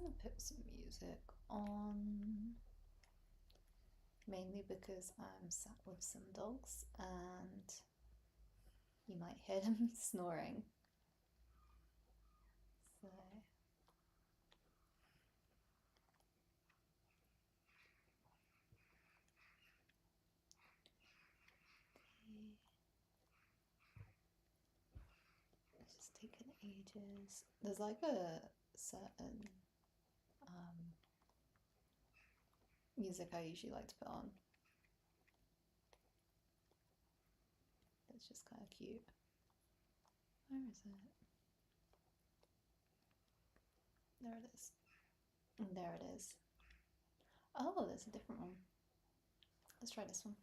gonna put some music on, mainly because I'm sat with some dogs and you might hear them snoring. So it's just taken ages. There's like a certain music I usually like to put on. It's just kind of cute. Where is it? There it is. There it is. Oh, there's a different one. Let's try this one.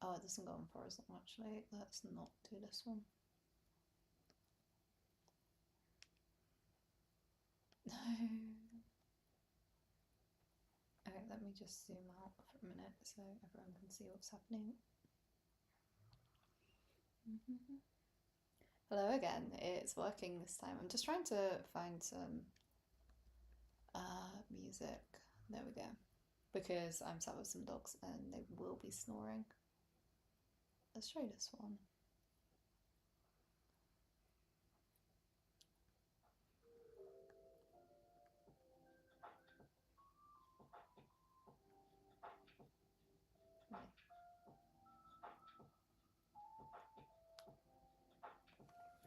Oh, it doesn't go on horizontal actually. Let's not do this one. No. Okay, let me just zoom out for a minute so everyone can see what's happening. Hello again, it's working this time. I'm just trying to find some music. There we go. Because I'm sat with some dogs and they will be snoring. Let's try this one.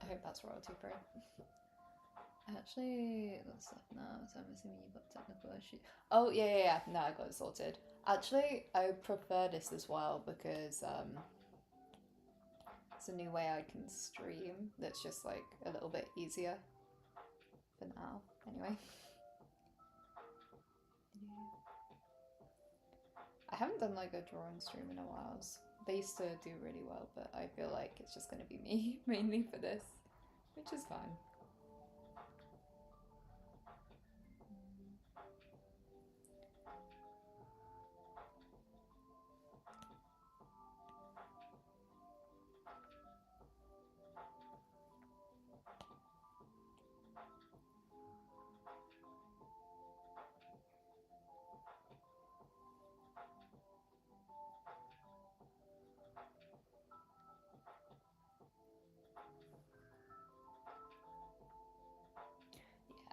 I hope that's royalty free. Actually, looks like now, so I'm assuming you've got technical issues. Oh, yeah. No, I got it sorted. Actually, I prefer this as well because it's a new way I can stream that's just like a little bit easier for now. Anyway. I haven't done like a drawing stream in a while. They used to do really well, but I feel like it's just going to be me mainly for this, which is fine.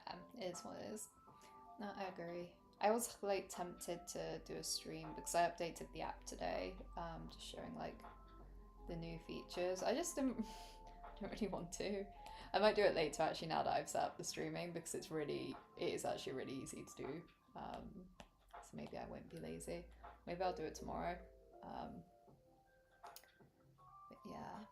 Yeah, it is what it is. No, I agree. I was like tempted to do a stream because I updated the app today, just showing like the new features. I just don't really want to. I might do it later actually now that I've set up the streaming because it is actually really easy to do. So maybe I won't be lazy. Maybe I'll do it tomorrow. But yeah.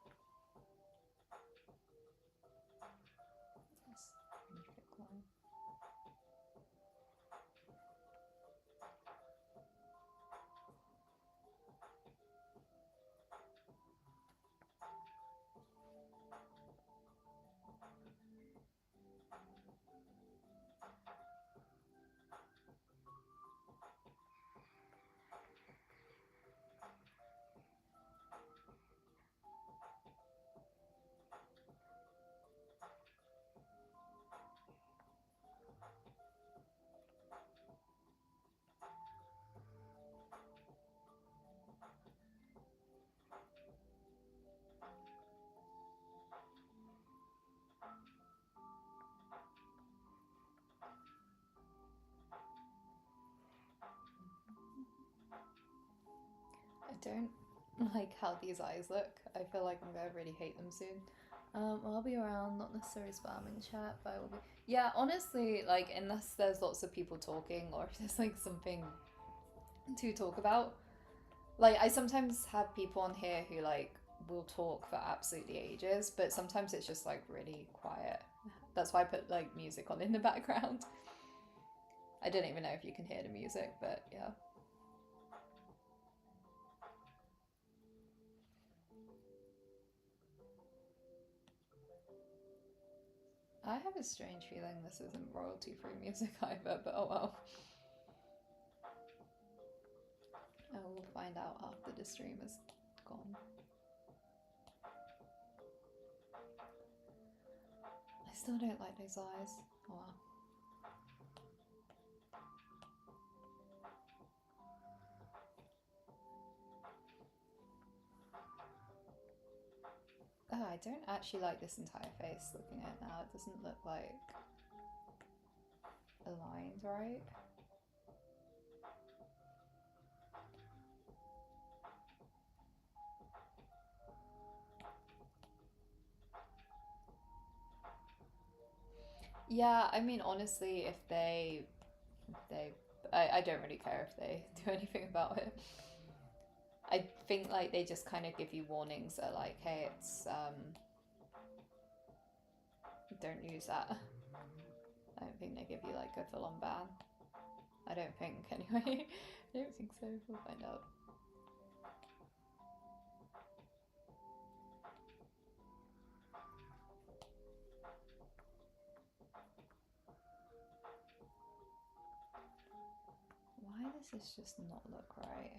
I don't like how these eyes look. I feel like I'm gonna really hate them soon. I'll be around, not necessarily spamming chat, but I will be. Yeah, honestly, like unless there's lots of people talking or if there's like something to talk about. Like I sometimes have people on here who like will talk for absolutely ages, but sometimes it's just like really quiet. That's why I put like music on in the background. I don't even know if you can hear the music, but yeah. I have a strange feeling this isn't royalty free music either, but oh well. I will find out after the stream is gone. I still don't like those eyes. Oh well. Oh, I don't actually like this entire face looking at it now. It doesn't look like aligned right. Yeah, I mean, honestly, if I don't really care if they do anything about it. I think like they just kind of give you warnings that like, hey, it's don't use that. I don't think they give you like a full-on ban. I don't think anyway. I don't think so. We'll find out. Why does this just not look right?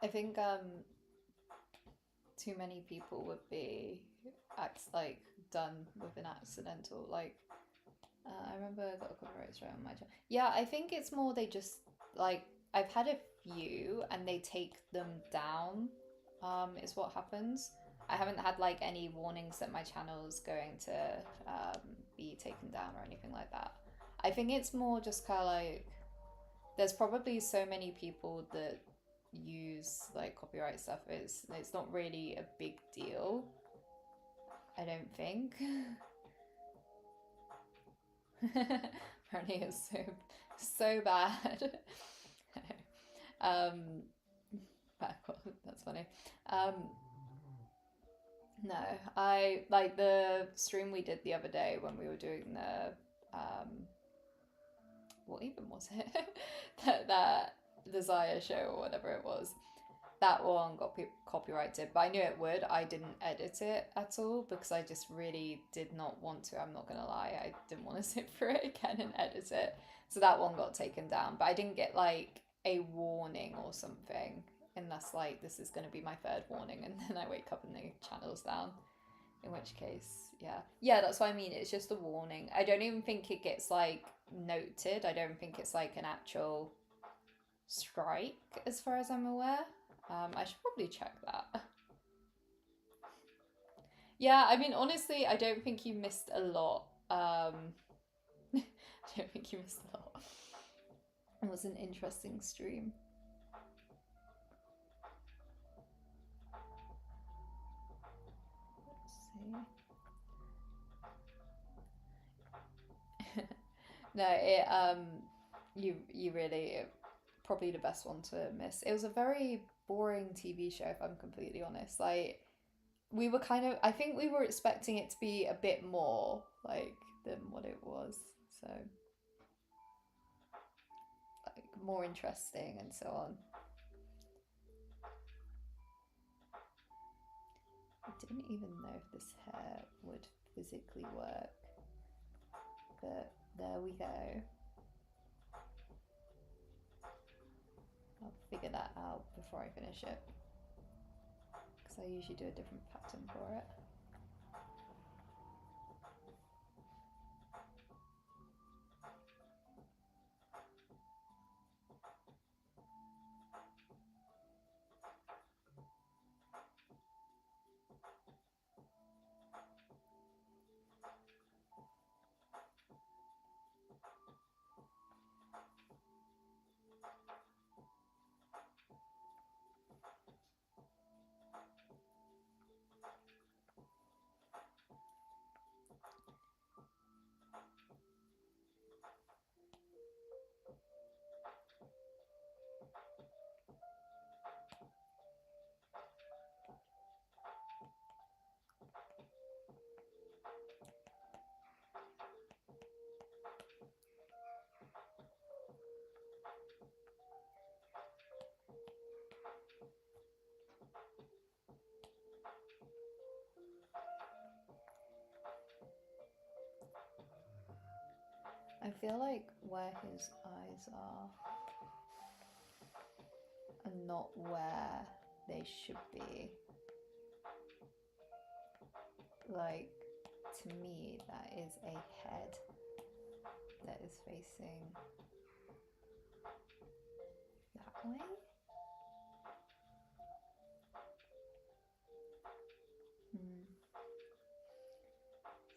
I think too many people would be like done with an accidental like I remember I got a copyright strike on my channel. Yeah, I think it's more they just like I've had a few and they take them down is what happens. I haven't had like any warnings that my channel's going to be taken down or anything like that. I think it's more just kind of like there's probably so many people that use like copyright stuff. It's not really a big deal, I don't think. Apparently it's so bad. That's funny. No, I like the stream we did the other day when we were doing the what even was it? that the Zaya show or whatever it was. That one got copyrighted, but I knew it would. I didn't edit it at all because I just really did not want to. I'm not gonna lie, I didn't want to sit through it again and edit it. So that one got taken down, but I didn't get like a warning or something, unless like this is gonna be my third warning, and then I wake up and the channel's down. In which case, yeah, that's what I mean. It's just a warning. I don't even think it gets like noted. I don't think it's like an actual strike, as far as I'm aware. I should probably check that. Yeah, I mean, honestly, I don't think you missed a lot. I don't think you missed a lot. It was an interesting stream. Let's see. No, it you really probably the best one to miss. It was a very boring TV show, if I'm completely honest. Like we were kind of I think we were expecting it to be a bit more like than what it was. So like more interesting and so on. I didn't even know if this hair would physically work. But there we go. I'll figure that out before I finish it. Because I usually do a different pattern for it. I feel like where his eyes are not where they should be. Like, to me, that is a head that is facing that way.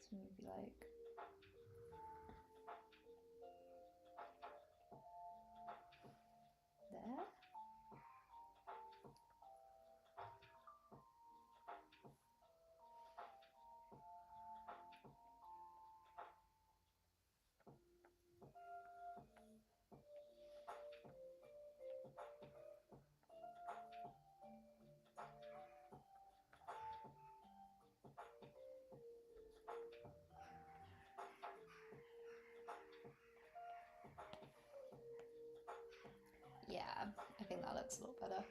So maybe like there. Yeah, I think that looks a lot better.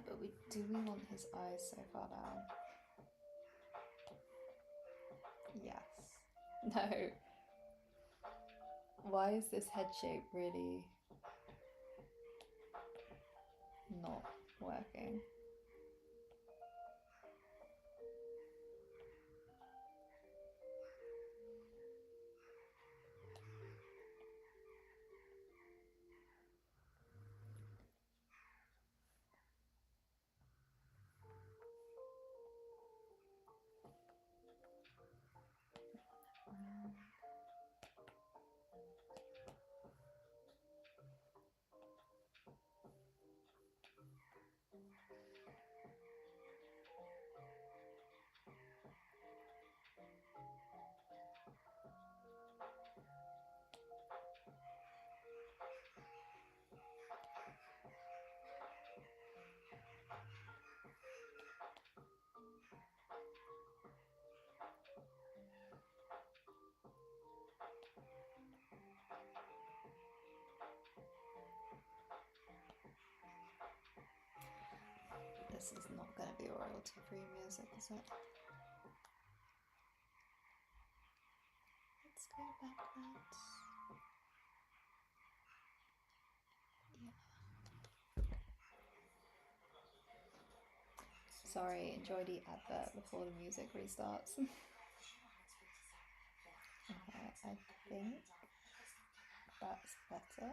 But do we want his eyes so far down? Yes. No. Why is this head shape really not working? This is not going to be royalty-free music, is it? Let's go backwards. Yeah. Sorry, enjoy the advert before the music restarts. Okay, I think that's better.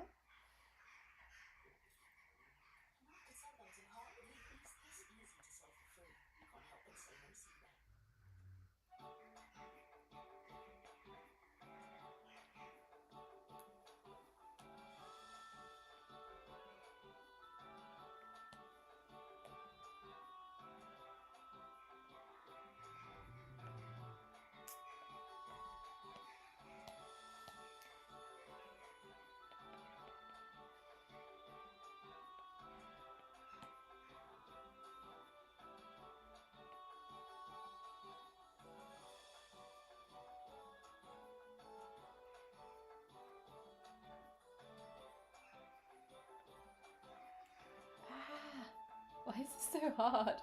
Why is this so hard?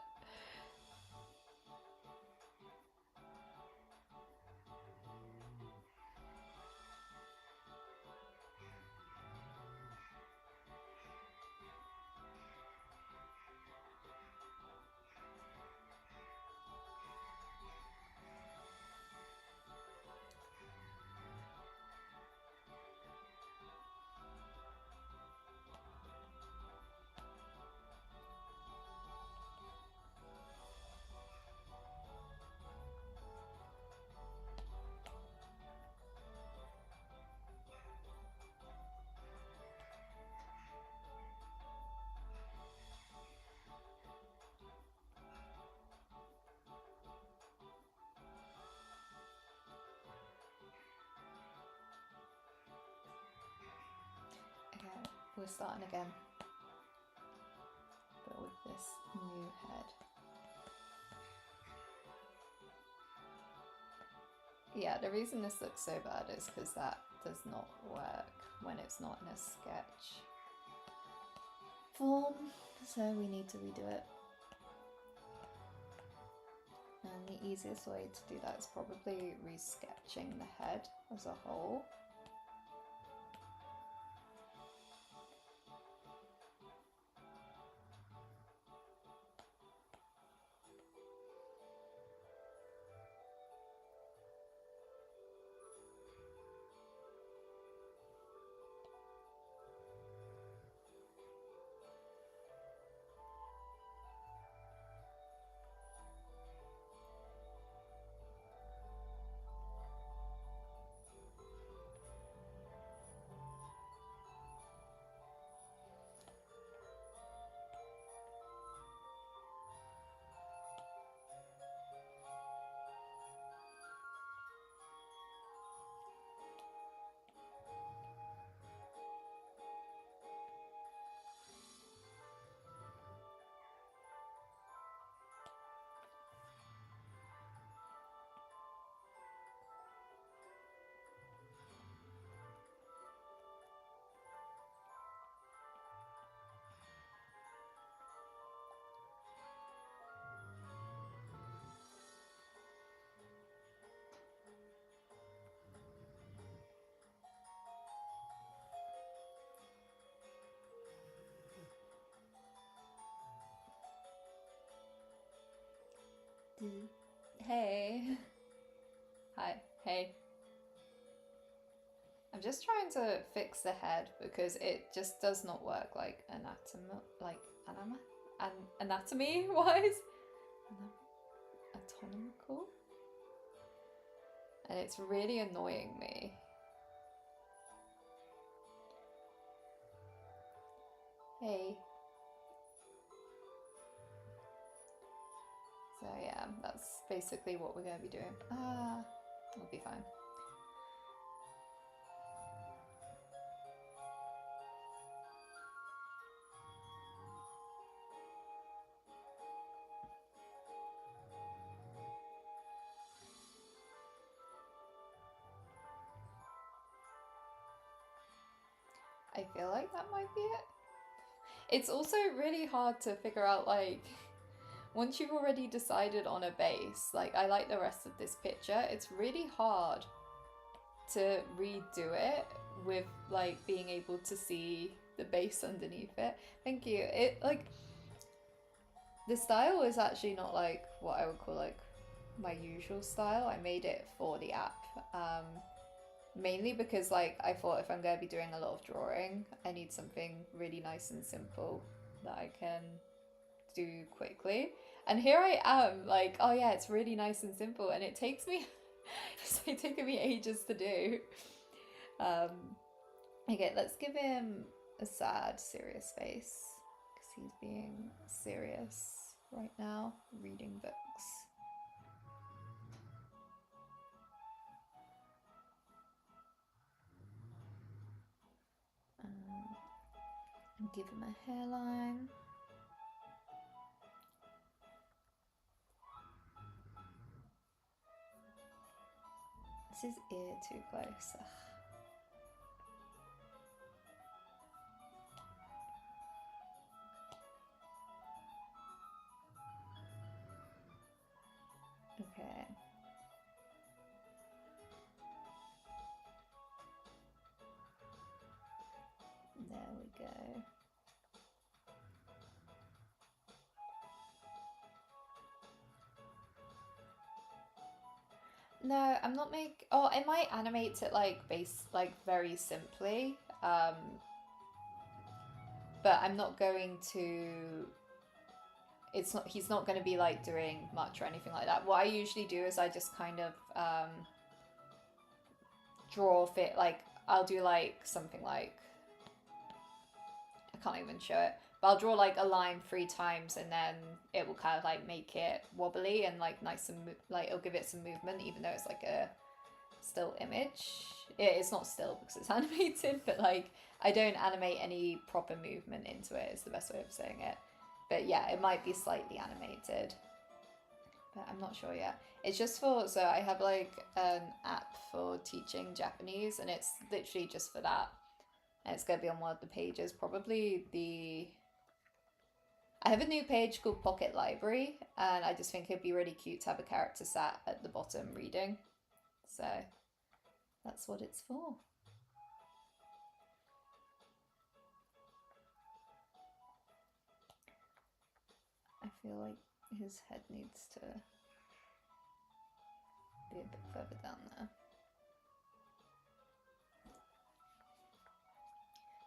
Okay, we're starting again, but with this new head. Yeah, the reason this looks so bad is because that does not work when it's not in a sketch form, so we need to redo it. And the easiest way to do that is probably resketching the head as a whole. Hey. Hi. Hey. I'm just trying to fix the head because it just does not work like anatomy wise. Anatomical. And it's really annoying me. Hey. So yeah, that's basically what we're going to be doing. We'll be fine. I feel like that might be it. It's also really hard to figure out, like, once you've already decided on a base, like, I like the rest of this picture, it's really hard to redo it with, like, being able to see the base underneath it. Thank you. It, like, the style is actually not, like, what I would call, like, my usual style. I made it for the app. Mainly because, like, I thought if I'm going to be doing a lot of drawing, I need something really nice and simple that I can do quickly. And here I am, like, oh yeah, it's really nice and simple, and it takes me, it's like taking me ages to do. Okay, let's give him a sad, serious face, because he's being serious right now, reading books. And give him a hairline. Is his ear too close? Ugh. Okay. There we go. No, I'm not oh, I might animate it like very simply. But I'm not going to he's not going to be like doing much or anything like that. What I usually do is I just kind of draw fit, like I'll do like something like, I can't even show it, but I'll draw like a line 3 times and then it will kind of like make it wobbly and like nice and like it'll give it some movement even though it's like a still image. It's not still because it's animated, but like I don't animate any proper movement into it is the best way of saying it. But yeah, it might be slightly animated, but I'm not sure yet. It's just for, so I have like an app for teaching Japanese and it's literally just for that. And it's going to be on one of the pages, probably the I have a new page called Pocket Library, and I just think it'd be really cute to have a character sat at the bottom reading. So that's what it's for. I feel like his head needs to be a bit further down there.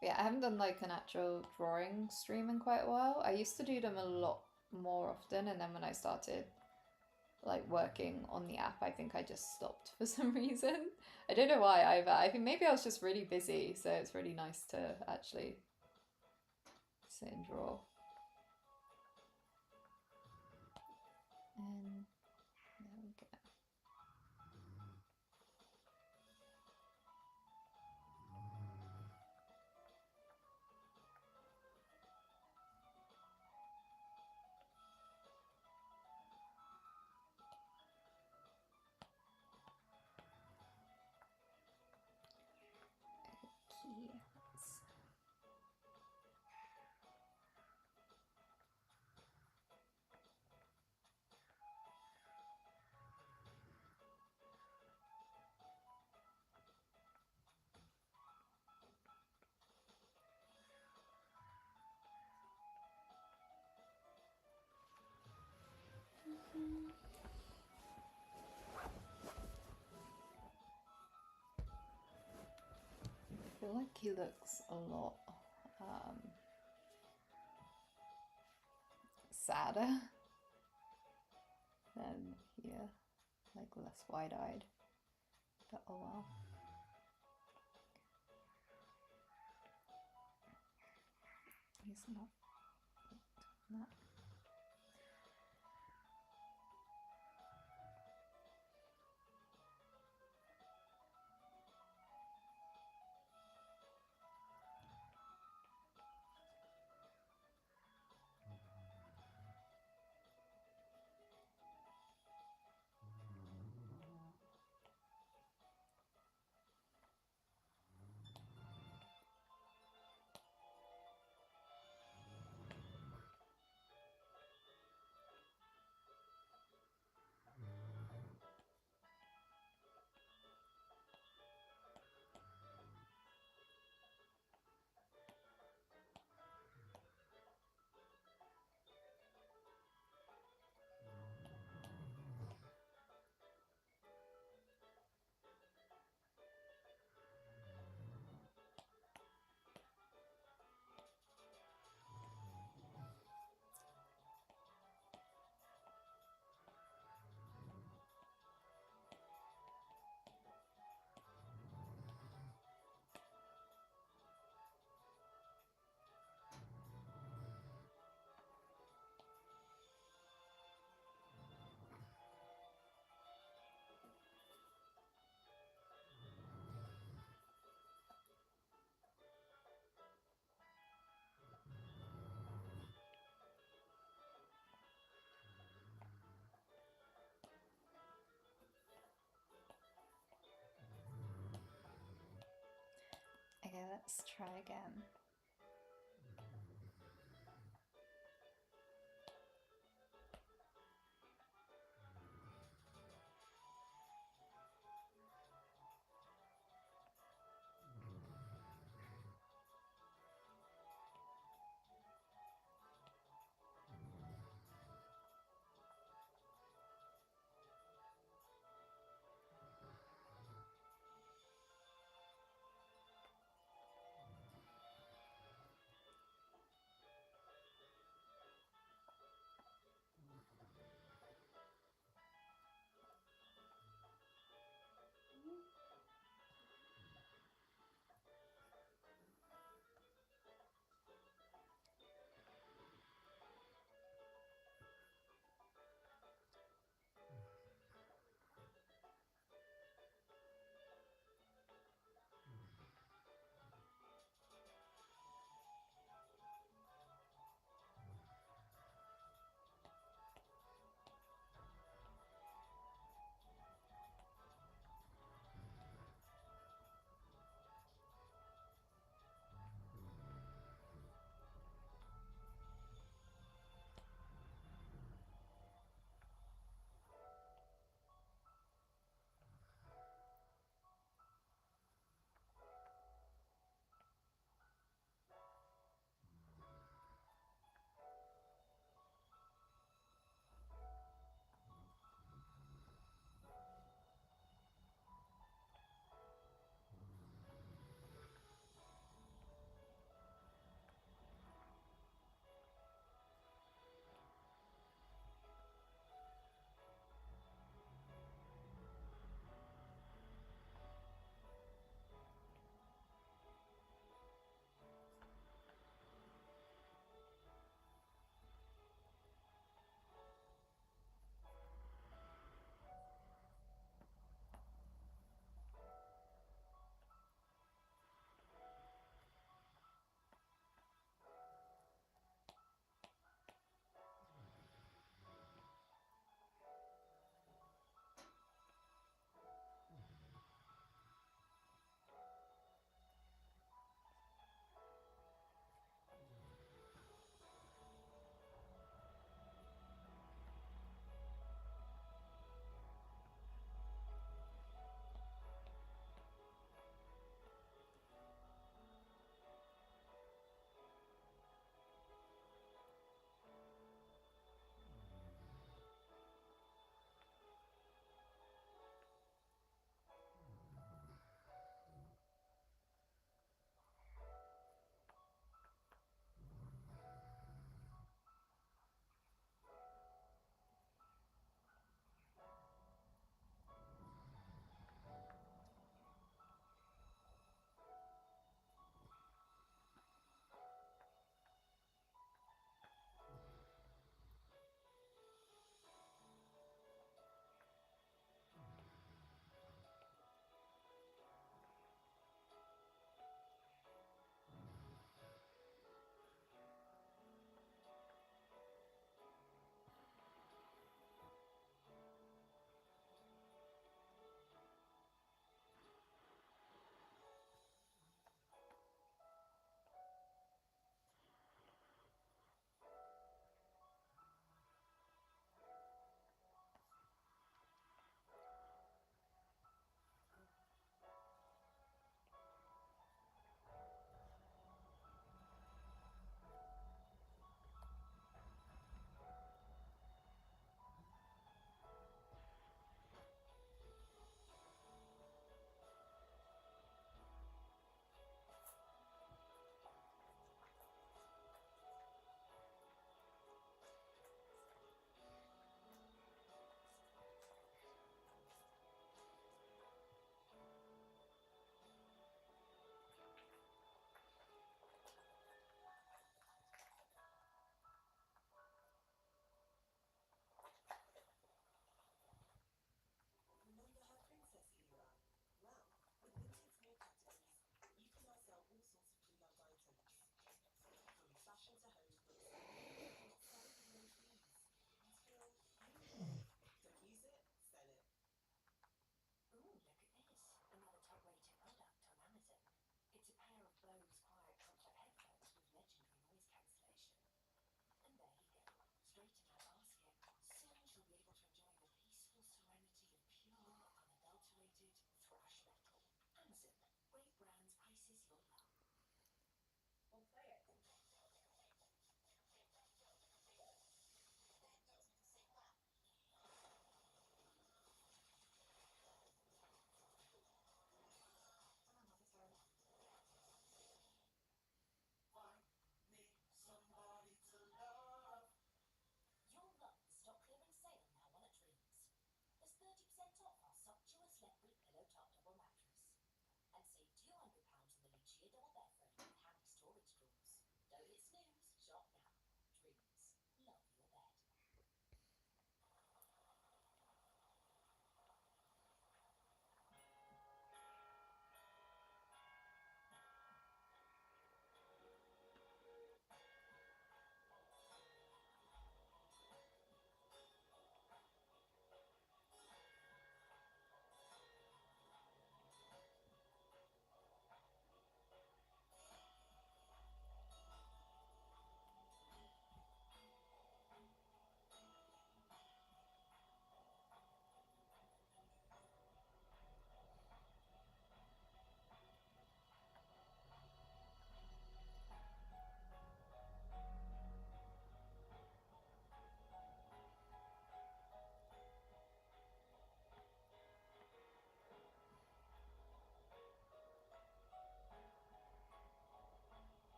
But yeah, I haven't done like an actual drawing stream in quite a while. I used to do them a lot more often, and then when I started like working on the app, I think I just stopped for some reason. I don't know why either. I think maybe I was just really busy, so it's really nice to actually sit and draw. And there we go. Okay, I feel like he looks a lot sadder than here, like less wide-eyed. But oh well. He's not that. Okay, let's try again.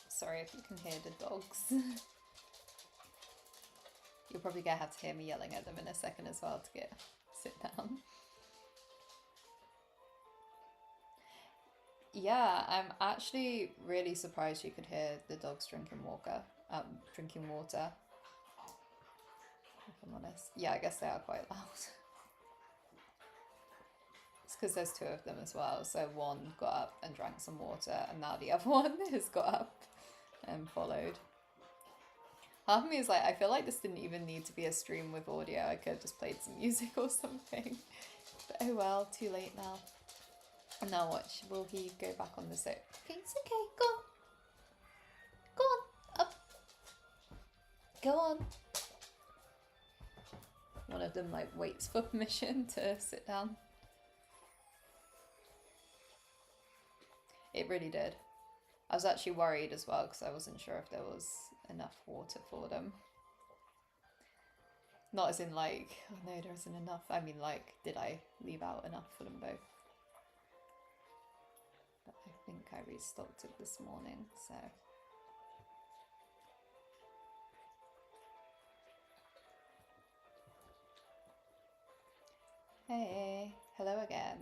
Sorry if you can hear the dogs. You're probably gonna have to hear me yelling at them in a second as well to get sit down. Yeah, I'm actually really surprised you could hear the dogs drinking water, if I'm honest. Yeah, I guess they are quite loud. It's because there's two of them as well. So one got up and drank some water, and now the other one has got up and followed. Half of me is like, I feel like this didn't even need to be a stream with audio. I could have just played some music or something. But oh well, too late now. And now watch, will he go back on the soap? Okay, it's okay, go on. Go on, up. Go on. One of them like waits for permission to sit down. It really did. I was actually worried as well because I wasn't sure if there was enough water for them. Not as in like, oh no, there isn't enough. I mean like, did I leave out enough for them both? But I think I restocked it this morning, so. Hey, hello again.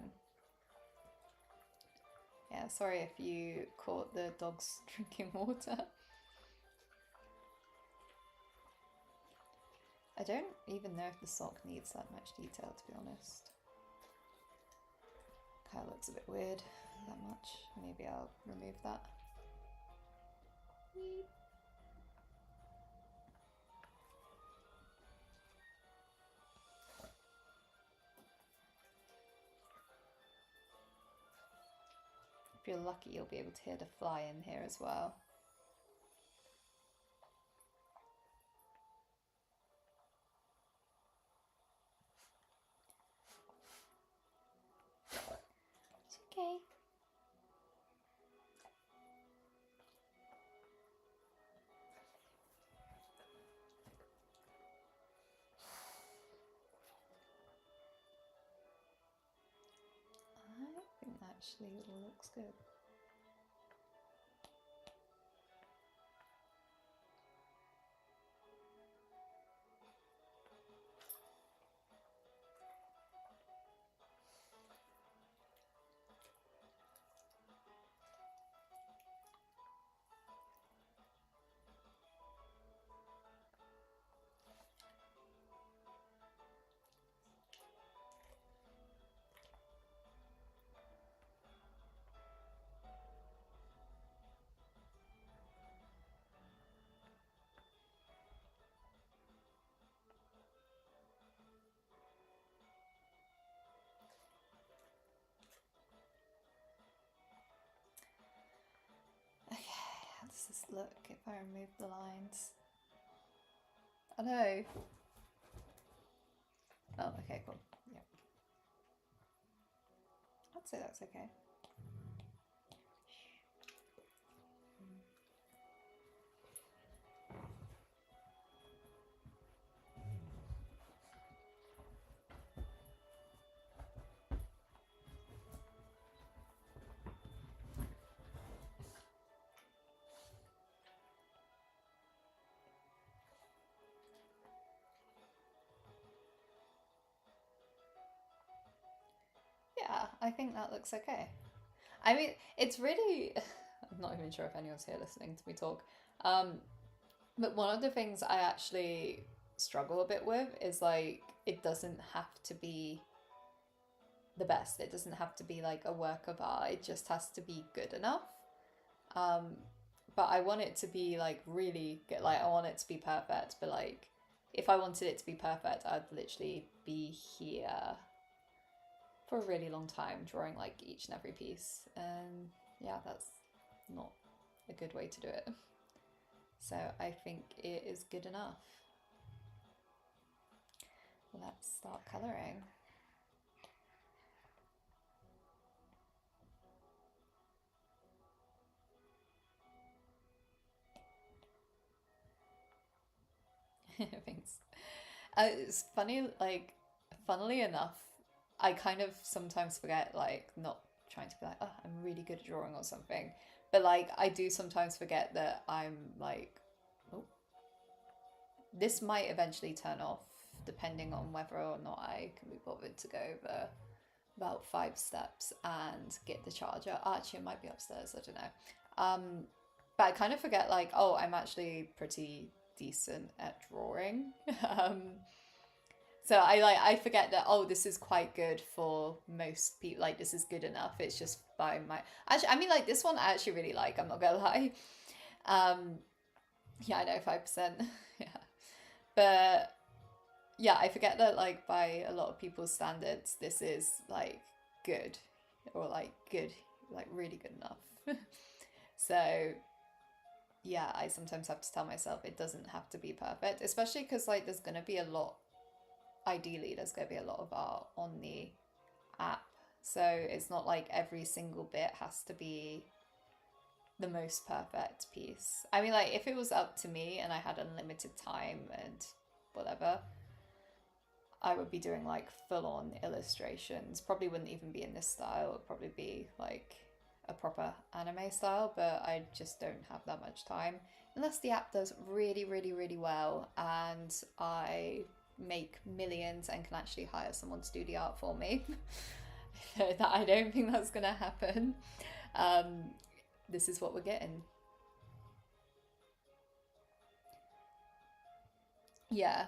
Yeah, sorry if you caught the dogs drinking water. I don't even know if the sock needs that much detail, to be honest. Kind of looks a bit weird, that much. Maybe I'll remove that. Weep. If you're lucky, you'll be able to hear the fly in here as well. It's okay. I think that actually looks good. Okay, how does this look if I remove the lines? Oh no. Oh, okay, cool. Yeah. I'd say that's okay. Yeah, I think that looks okay. I mean, it's really. I'm not even sure if anyone's here listening to me talk. But one of the things I actually struggle a bit with is like, it doesn't have to be the best. It doesn't have to be like a work of art. It just has to be good enough. Um, but I want it to be like really good. Like, I want it to be perfect. But like, if I wanted it to be perfect, I'd literally be here for a really long time drawing like each and every piece. And yeah, that's not a good way to do it. So I think it is good enough. Let's start colouring. Thanks. It's funny, like, funnily enough, I kind of sometimes forget, like, not trying to be like, oh, I'm really good at drawing or something. But, like, I do sometimes forget that I'm, like, oh, this might eventually turn off depending on whether or not I can be bothered to go over about 5 steps and get the charger. Actually, it might be upstairs, I don't know. But I kind of forget, like, oh, I'm actually pretty decent at drawing. um, so I forget that, oh, this is quite good for most people. Like, this is good enough. It's just by my actually, I mean, like, this one I actually really like. I'm not gonna lie. Um, yeah, I know 5%. Yeah, but yeah, I forget that, like, by a lot of people's standards, this is like good, or like good, like really good enough. So yeah, I sometimes have to tell myself it doesn't have to be perfect, especially because like there's gonna be a lot. Ideally, there's gonna be a lot of art on the app, so it's not like every single bit has to be the most perfect piece. I mean, like, if it was up to me and I had unlimited time and whatever, I would be doing like full on illustrations. Probably wouldn't even be in this style. It would probably be like a proper anime style, but I just don't have that much time. Unless the app does really, really, really well and I make millions and can actually hire someone to do the art for me. That I don't think that's gonna happen. Um, this is what we're getting. Yeah,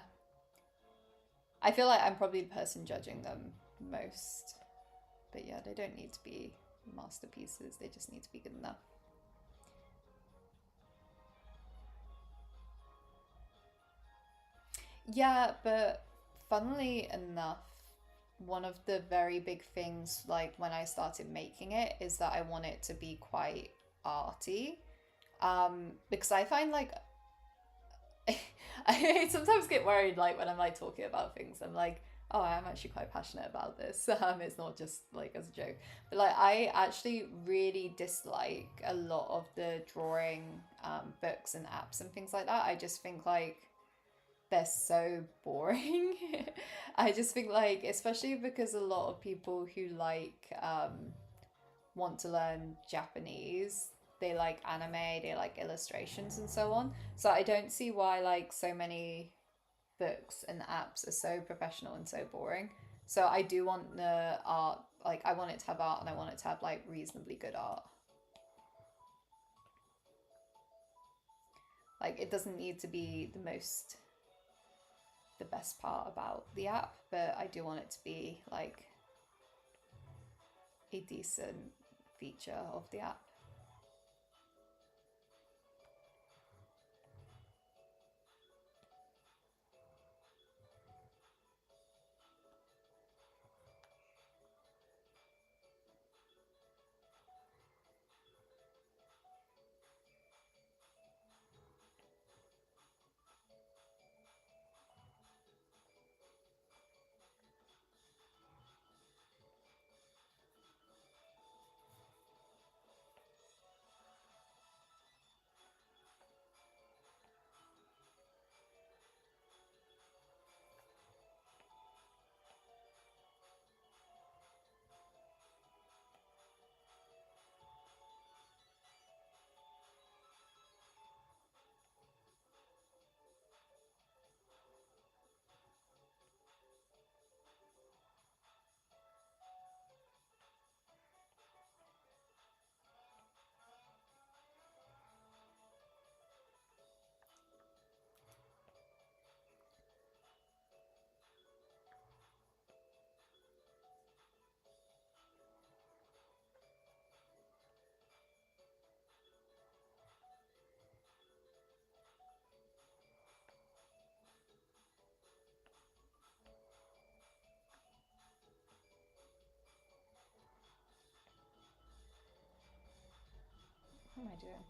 I feel like I'm probably the person judging them most. But yeah, they don't need to be masterpieces, they just need to be good enough. Yeah, but funnily enough, one of the very big things, like when I started making it, is that I want it to be quite arty. Because I find like I sometimes get worried, like when I'm like talking about things, I'm like, oh, I'm actually quite passionate about this. It's not just like as a joke, but like I actually really dislike a lot of the drawing books and apps and things like that. I just think like they're so boring. I just think like, especially because a lot of people who like want to learn Japanese, they like anime, they like illustrations and so on. So I don't see why like so many books and apps are so professional and so boring. So I do want the art, like I want it to have art and I want it to have like reasonably good art. Like it doesn't need to be the best part about the app, but I do want it to be like a decent feature of the app. What am I doing?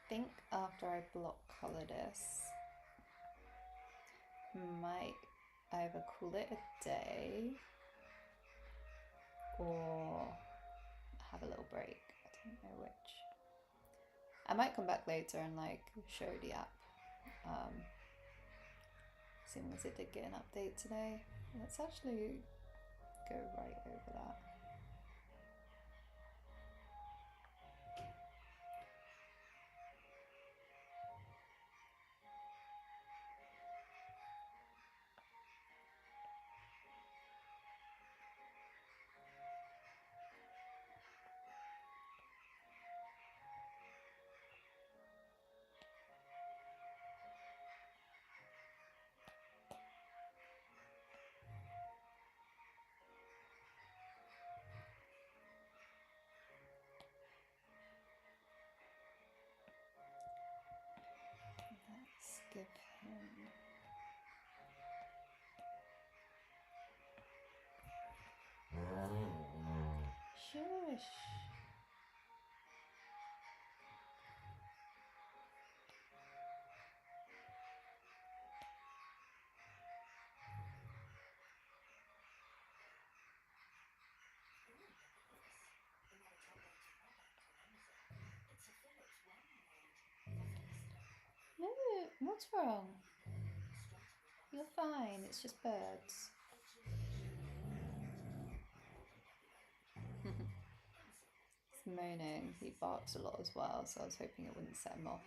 I think after I block color this, might either call it a day or have a little break. I don't know which. I might come back later and like show the app. Seeing as it did get an update today. Let's actually go right over that. Let's give him. Shush. No, what's wrong? You're fine, it's just birds. He's moaning. He barks a lot as well, so I was hoping it wouldn't set him off.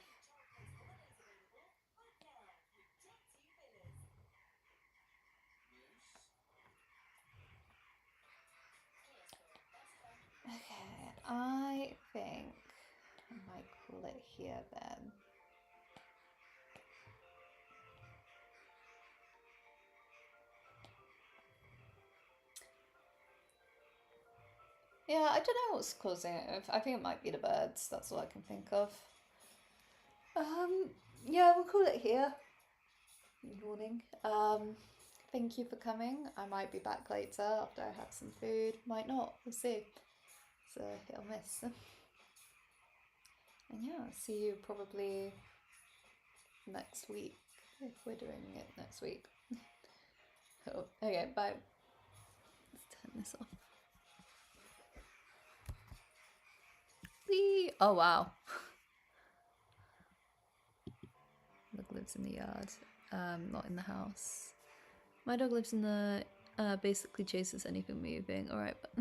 Okay, I think I might call it here then. Yeah, I don't know what's causing it. I think it might be the birds. That's all I can think of. Yeah, we'll call it here. Good morning. Thank you for coming. I might be back later after I have some food. Might not. We'll see. It's a hit or miss. And yeah, see you probably next week if we're doing it next week. Oh, okay, bye. Let's turn this off. Whee! Oh wow. Dog lives in the yard, not in the house. My dog lives in the basically chases anything moving. Alright, but